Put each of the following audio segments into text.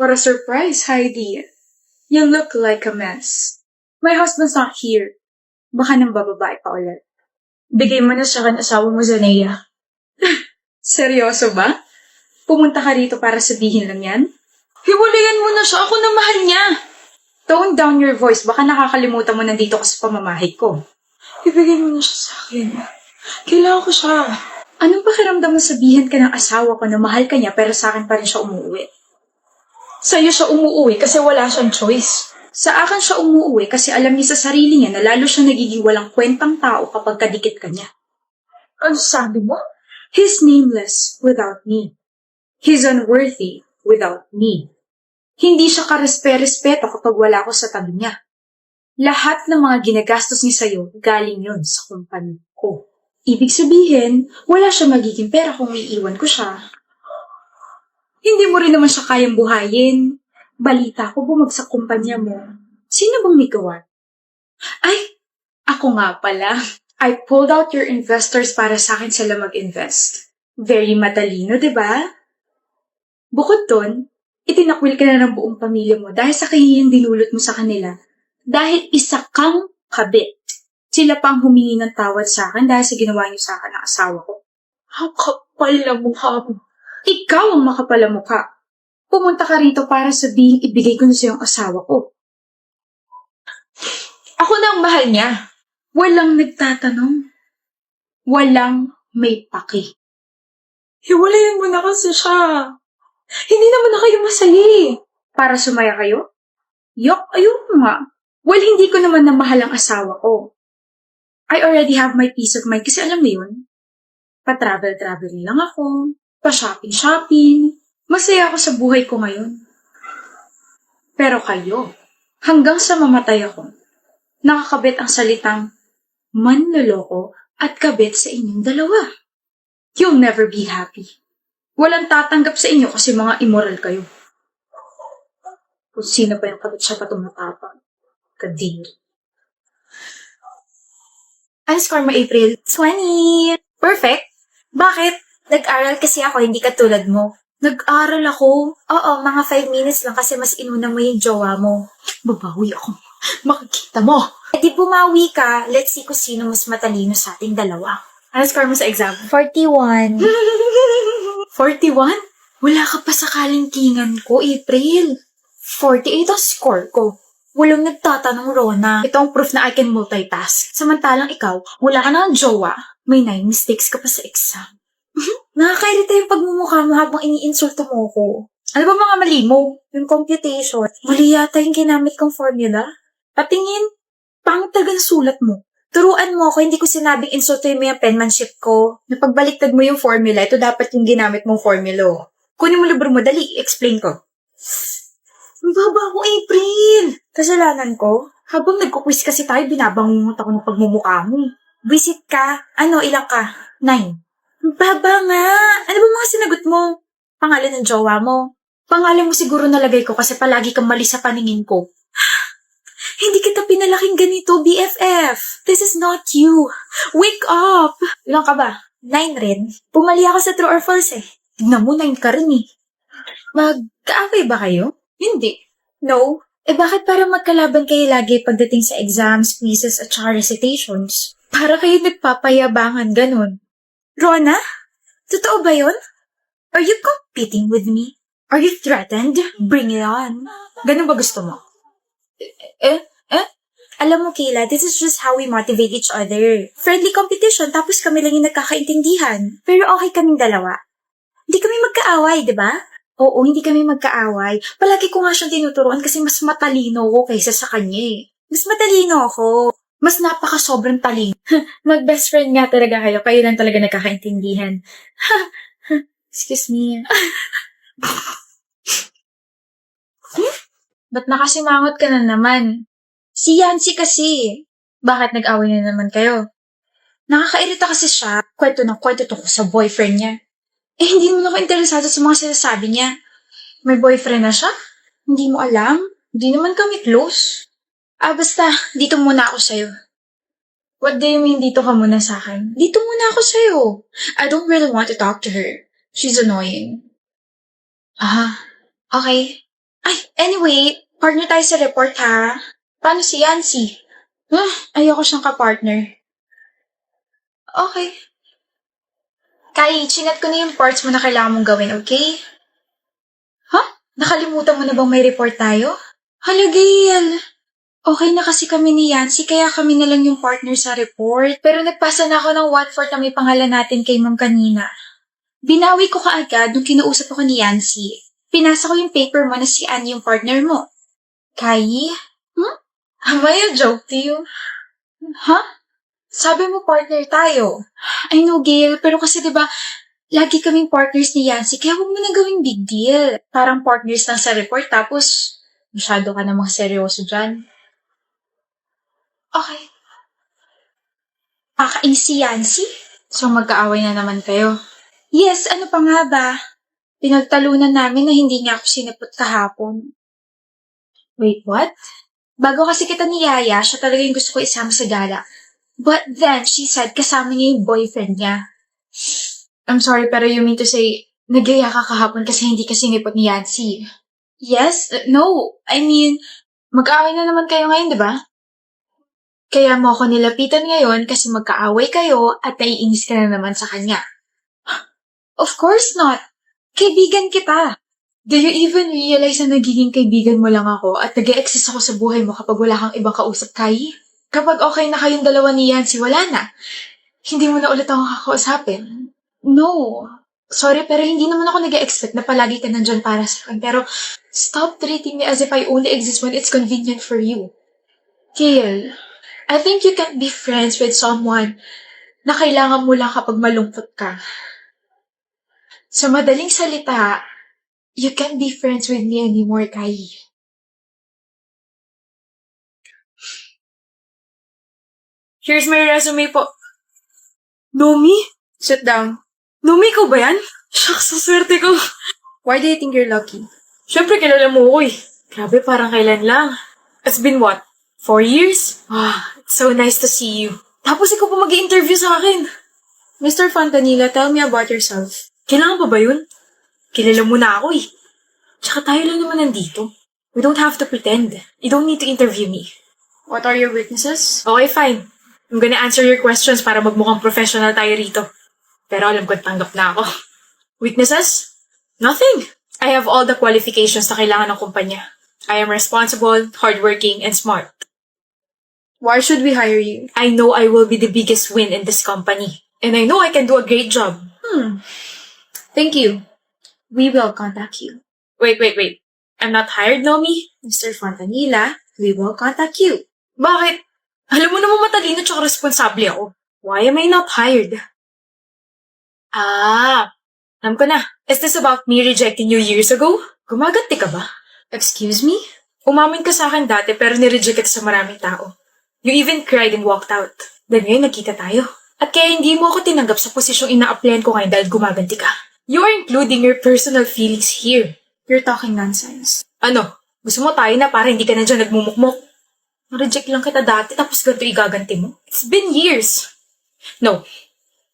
What a surprise, Heidi. You look like a mess. My husband's not here. Baka nang bababae pa ulit. Bigay mo na sa akin asawa mo, Zanea. Seryoso ba? Pumunta ka rito para sabihin lang yan? Hiwalayan mo na siya. Ako na mahal niya. Tone down your voice. Baka nakakalimutan mo nandito ka sa pamamahay ko. Ibigay mo na siya sa akin. Kailangan ko siya. Anong pakiramdam mo sabihin ka ng asawa ko na mahal ka niya pero sa akin pa rin siya umuwi? Sa'yo siya umuwi kasi wala siyang choice. Sa akin siya umuwi kasi alam niya sa sarili niya na lalo siya nagiging walang kwentang tao kapag kadikit ka niya. Ano sabi mo? He's nameless without me. He's unworthy without me. Hindi siya karespe-respeto kapag wala ako sa tabi niya. Lahat ng mga ginagastos niya sa'yo, galing yun sa kumpanya ko. Ibig sabihin, wala siya magiging pera kung iiwan ko siya. Hindi mo rin naman siya kayang buhayin. Balita ko bumagsak kumpanya mo. Sino bang may gawa? Ay, ako nga pala. I pulled out your investors para sa akin sila mag-invest. Very matalino, di ba? Bukod doon, itinakwil ka na ng buong pamilya mo dahil sa kahihiyang dinulot mo sa kanila. Dahil isa kang kabit. Sila pa ang humingi ng tawad sa akin dahil sa ginawa niyo sa akin ng asawa ko. Ang kapal na mukha mo. Ikaw ang makapalamukha. Pumunta ka rito para sabihin ibigay ko na sa iyong asawa ko. Ako na ang mahal niya. Walang nagtatanong. Walang may paki. Hiwalayan mo na kasi siya. Hindi naman na kayo masaya eh. Para sumaya kayo? Ayoko nga. Well, hindi ko naman na mahal ang asawa ko. I already have my peace of mind kasi alam mo yun, pa-travel-travel lang ako, pa-shopping-shopping. Masaya ako sa buhay ko ngayon. Pero kayo, hanggang sa mamatay ako, nakakabit ang salitang manloloko at kabit sa inyong dalawa. You'll never be happy. Walang tatanggap sa inyo kasi mga immoral kayo. Kung sino pa yung kabit siya pa tumatapang. Kadiri. Ano score mo, April? 20! Perfect! Bakit? Nag-aral kasi ako, hindi katulad mo. Nag-aral ako? Oo, mga 5 minutes lang kasi mas inuna mo yung jowa mo. Babawi ako. Makikita mo. E di bumawi ka, let's see kung sino mas matalino sa ating dalawa. Ano score mo sa exam? 41. 41? Wala ka pa sa kalingkingan ko, April. 48 ang score ko. Walang nagtatanong, Rona. Ito ang proof na I can multitask. Samantalang ikaw, wala ka na ng jowa. May 9 mistakes ka pa sa exam. Nakakairita yung pagmumukha mo habang iniinsulto mo ko. Ano ba mga mali mo? Yung computation, mali yata yung ginamit kong formula. Patingin, pangit talaga ng sulat mo. Turuan mo ako, hindi ko sinabing insultuin mo yung penmanship ko. Napagbaliktad mo yung formula, ito dapat yung ginamit mong formula. Kunin mo libro mo, dali, explain ko. Ang baba ko, April! Kasalanan ko? Habang nagkukwis kasi tayo, binabangungot ako ng pagmumukha mo. Visit ka? Ano, ilang ka? 9. Ang baba nga! Ano ba mga sinagot mo? Pangalan ng jowa mo? Pangalan mo siguro nalagay ko kasi palagi kang mali sa paningin ko. Hindi kita pinalaking ganito, BFF. This is not you. Wake up! Ilang ka ba? 9 rin. Pumali ako sa true or false eh. Tignan mo, 9 ka rin eh. Magkaaway ba kayo? Hindi. No? Bakit parang magkalaban kayo lagi pagdating sa exams, quizzes, at saka recitations? Para kayo nagpapayabangan, ganun. Rona? Totoo ba yun? Are you competing with me? Are you threatened? Bring it on. Ganun ba gusto mo? Alam mo, Kayla, this is just how we motivate each other. Friendly competition, tapos kami lang yung nagkakaintindihan. Pero okay kaming dalawa. Hindi kami magkaaway, di ba? Oo, hindi kami magkaaway. Palagi ko nga siyang tinuturuan kasi mas matalino ko kaysa sa kanya eh. Mas matalino ako. Mas napaka-sobrang talino. Mag-best friend nga talaga kayo. Kayo lang talaga nagkakaintindihan. Excuse me. Ba't nakasimangot ka na naman? Si Yancy kasi. Bakit nag-away na naman kayo? Nakakairita kasi siya. Kwento ng kwento tungkol sa boyfriend niya. Hindi mo na ako interesado sa mga sinasabi niya. May boyfriend na siya? Hindi mo alam? Hindi naman kami close. Basta, dito muna ako sa'yo. What do you mean dito ka muna sa akin? Dito muna ako sa'yo. I don't really want to talk to her. She's annoying. Okay. Ay, anyway, partner tayo sa report ha. Paano si Yancy? Ayoko siyang kapartner. Okay. Kai, chinat ko na yung parts mo na kailangan mong gawin, okay? Nakalimutan mo na bang may report tayo? Hala, Gail. Okay na kasi kami ni Yancy, kaya kami na lang yung partner sa report. Pero nagpasa na ako ng 1/4 na may pangalan natin kay ma'am kanina. Binawi ko kaagad nung kinausap ako ni Yancy. Pinasa ko yung paper mo na si Anne yung partner mo. Kai? Am I a joke to you? Ha? Sabi mo partner tayo. I know, Gail, pero kasi diba, lagi kaming partners ni Yancy, kaya huwag mo na gawing big deal. Parang partners lang sa report, tapos masyado ka namang seryoso dyan. Okay. Pakainis si Yancy? So magkaaway na naman kayo. Yes, ano pa nga ba? Pinagtalunan namin na hindi niya ako sinipot kahapon. Wait, what? Bago kasi kita niyaya, siya talaga yung gusto ko isama sa gala. But then, she said kasama niya yung boyfriend niya. I'm sorry, pero you mean to say, nagaya ka kahapon kasi hindi ka sinipot ni Yancy. Yes? No. I mean, Mag-aaway na naman kayo ngayon, di ba? Kaya mo ako nilapitan ngayon kasi magkaaway kayo at naiinis ka na naman sa kanya. of course not. Kaibigan kita. Do you even realize na nagiging kaibigan mo lang ako at nag-e-exist ako sa buhay mo kapag wala kang ibang kausap, Kai? Kapag okay na kayong dalawa ni Yancy, wala na. Hindi mo na ulit ako kakausapin. No. Sorry, pero hindi naman ako nag-expect na palagi ka nandyan para sa akin. Pero stop treating me as if I only exist when it's convenient for you. Kale, I think you can't be friends with someone na kailangan mo lang kapag malungkot ka. Sa madaling salita, you can't be friends with me anymore, Kai. Here's my resume po. Nomi? Sit down. Nomi, ikaw ba yan? Shucks, sa swerte ko. Why do you think you're lucky? Siyempre, kilala mo ko eh. Grabe, parang kailan lang. It's been what? 4 years? It's so nice to see you. Tapos ikaw pa mag-i-interview sa akin. Mr. Fontanilla, tell me about yourself. Kailangan pa ba yun? Kilala mo na ako eh. Tsaka tayo lang naman nandito. We don't have to pretend. You don't need to interview me. What are your weaknesses? Okay, fine. I'm gonna answer your questions para magmukhang professional tayo rito. Pero alam ko tanggap na ako. Weaknesses? Nothing. I have all the qualifications na kailangan ng kumpanya. I am responsible, hardworking, and smart. Why should we hire you? I know I will be the biggest win in this company. And I know I can do a great job. Thank you. We will contact you. Wait. I'm not hired, Nomi? Mr. Fontanilla, we will contact you. Bakit? Alam mo naman matalino tsaka responsable ako. Why am I not hired? Alam ko na. Is this about me rejecting you years ago? Gumaganti ka ba? Excuse me? Umamin ka sa akin dati pero nireject kita sa maraming tao. You even cried and walked out. Then ngayon nagkita tayo. At kaya hindi mo ako tinanggap sa posisyong ina-applyan ko ngayon dahil gumaganti ka. You are including your personal feelings here. You're talking nonsense. Ano? Gusto mo tayo na para hindi ka na dyan nagmumukmok? Na-reject lang kita dati tapos ganito igaganti mo? It's been years. No.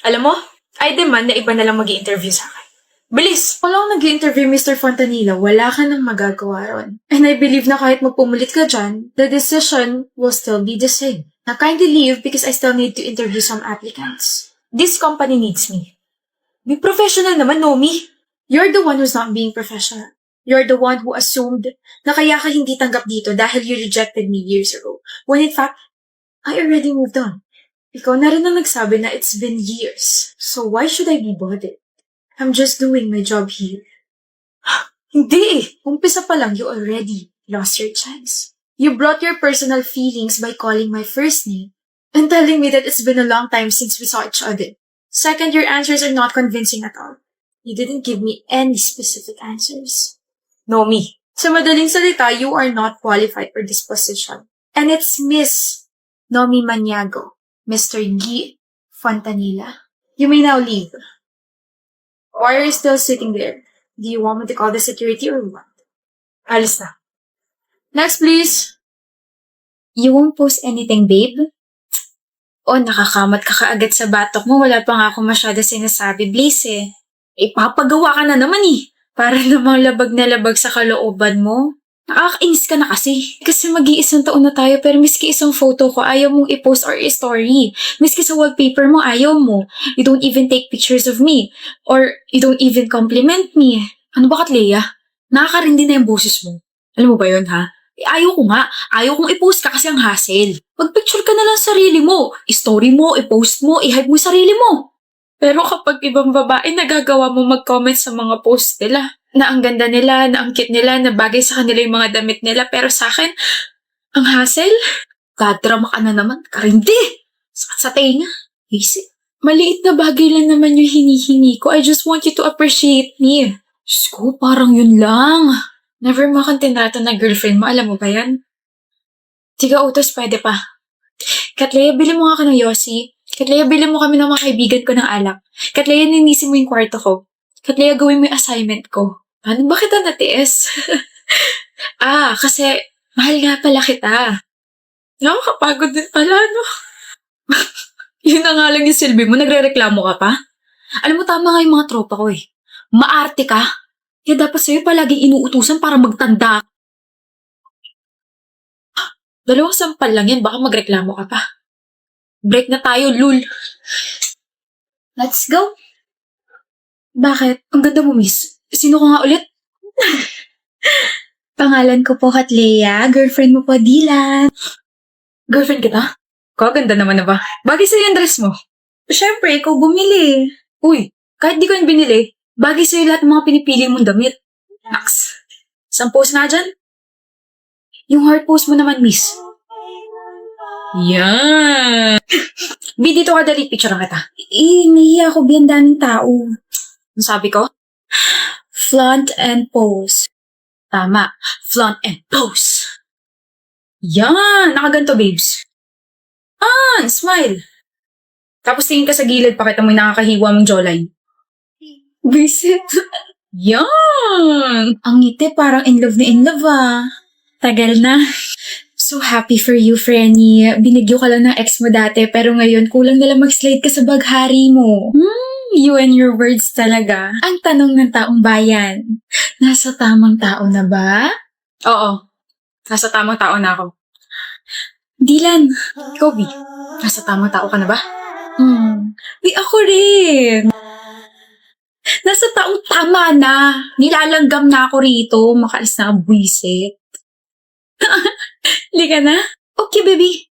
Alam mo, I demand na iba na lang mag-i-interview sa akin. Bilis! Walang nag-interview, Mr. Fontanilla. Wala ka nang magagawa ron. And I believe na kahit magpumulit ka dyan, the decision will still be the same. Now kindly leave because I still need to interview some applicants. This company needs me. Be professional naman, Nomi. You're the one who's not being professional. You're the one who assumed na kaya ka hindi tanggap dito dahil you rejected me years ago. When in fact, I already moved on. Ikaw na rin ang nagsabi na it's been years. So why should I be bothered? I'm just doing my job here. Hindi eh. Umpisa pa lang, you already lost your chance. You brought your personal feelings by calling my first name and telling me that it's been a long time since we saw each other. Second, your answers are not convincing at all. You didn't give me any specific answers. Nomi. Sa madaling salita, you are not qualified for this position. And it's Miss Nomi Maniago, Mr. Guy Fontanilla. You may now leave. Why are you still sitting there? Do you want me to call the security or what? Alis na. Next, please. You won't post anything, babe? Nakakamat ka kaagad sa batok mo. Wala pa nga ako masyado sinasabi, Blaze eh. Ipapagawa ka na naman eh. Para namang labag na labag sa kalooban mo. Nakakainis ka na kasi. Kasi mag-iisang taon na tayo pero miski isang photo ko ayaw mong i-post or i-story. Miski sa wallpaper mo ayaw mo. You don't even take pictures of me. Or you don't even compliment me. Ano ba, Katleya? Nakakarindi na yung boses mo. Alam mo ba yun, ha? Ayaw ko nga. Ayaw kong i-post ka kasi ang hassle. Mag-picture ka na lang sarili mo. I-story mo, i-post mo, i-hype mo yung sarili mo. Pero kapag ibang babae, nagagawa mo mag-comment sa mga post nila. Na ang ganda nila, na ang cute nila, na bagay sa kanila yung mga damit nila. Pero sa akin, ang hassle, gadrama ka na naman, karindi. Sakit sa tenga. Easy. Maliit na bagay lang naman yung hinihingi ko. I just want you to appreciate me. Diyos ko, parang yun lang. Never mo akong tinrato na girlfriend mo. Alam mo ba yan? Tiga utos, pwede pa. Katleya, bili mo nga ka ng Yossi. Katleya, bili mo kami ng mga kaibigan ko ng alak. Katleya, ninisin mo yung kwarto ko. Katleya, gawin mo yung assignment ko. Paano ba kita natiis? Kasi mahal nga pala kita. Nakakapagod din pala, no? Yun na nga lang yung silbi mo, nagre-reklamo ka pa? Alam mo, tama nga yung mga tropa ko eh. Maarte ka. Kaya dapat sa'yo palaging inuutusan para magtanda. 2 sampal lang yan, baka magreklamo ka pa. Break na tayo, lul. Let's go. Bakit? Ang ganda mo, miss. Sino ka nga ulit? Pangalan ko po Katleya, girlfriend mo po Dylan. Girlfriend kita? Kaganda naman na ba? Bagay sa'yo yung dress mo. Siyempre, ikaw bumili. Uy, kahit di ko yung binili, bagay sa'yo lahat ng mga pinipili mong damit. Naks. Isang post na dyan? Yung heart pose mo naman, miss. Yan. Bi, dito ka dali, picture kita. Nahiya ako biyan daming tao. Ano sabi ko? Flaunt and pose. Tama. Flaunt and pose. Yan. Nakaganto, babes. Smile. Tapos tingin ka sa gilid, pakita mo yung nakakahiwa mong jawline. Visit. Yan. Ang ngiti parang in love ah. Tagal na. So happy for you, Frenny. Binigyo ka lang ng ex mo dati, pero ngayon kulang na lang mag-slide ka sa baghari mo. You and your words talaga. Ang tanong ng taong bayan, nasa tamang tao na ba? Oo. Nasa tamang tao na ako. Dylan. Kobe, nasa tamang tao ka na ba? Ako rin. Nasa taong tama na. Nilalanggam na ako rito. Makaalis na ang buwisit. Liga na? Okay, baby.